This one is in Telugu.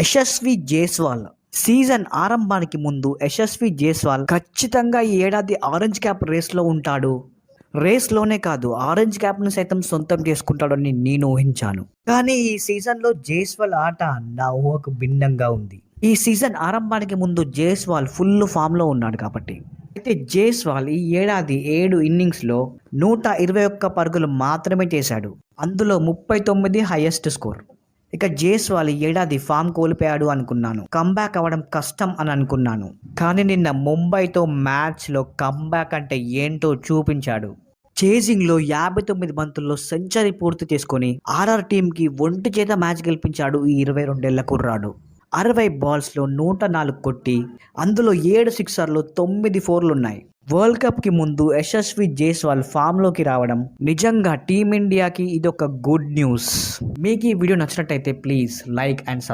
యశస్వి జైస్వాల్ సీజన్ ఆరంభానికి ముందు యశస్వి జైస్వాల్ ఖచ్చితంగా ఈ ఏడాది ఆరెంజ్ క్యాప్ రేస్లో ఉంటాడు. రేస్లోనే కాదు, ఆరెంజ్ క్యాప్ను సైతం సొంతం చేసుకుంటాడని నేను ఊహించాను. కానీ ఈ సీజన్లో జైస్వాల్ ఆట నా ఊహకు భిన్నంగా ఉంది. ఈ సీజన్ ఆరంభానికి ముందు జైస్వాల్ ఫుల్ ఫామ్లో ఉన్నాడు కాబట్టి. అయితే జైస్వాల్ ఈ ఏడాది 7 ఇన్నింగ్స్లో 121 పరుగులు మాత్రమే చేశాడు. అందులో 39 హైయెస్ట్ స్కోర్. ఇక జైస్వాల్ ఈ ఏడాది ఫామ్ కోల్పోయాడు అనుకున్నాను. కంబ్యాక్ అవ్వడం కష్టం అని అనుకున్నాను. కానీ నిన్న ముంబైతో మ్యాచ్లో కంబ్యాక్ అంటే ఏంటో చూపించాడు. చేజింగ్లో 59 బంతుల్లో సెంచరీ పూర్తి చేసుకొని ఆర్ఆర్ టీంకి ఒంటి చేత మ్యాచ్ గెలిపించాడు ఈ 22 ఏళ్ల కుర్రాడు. 60 బాల్స్లో 104 కొట్టి అందులో 7 సిక్సర్లు 9 ఫోర్లున్నాయి. వరల్డ్ కప్కి ముందు యశస్వి జైస్వాల్ ఫామ్లోకి రావడం నిజంగా టీమిండియాకి ఇదొక గుడ్ న్యూస్. మీకు ఈ వీడియో నచ్చినట్టయితే ప్లీజ్ లైక్ అండ్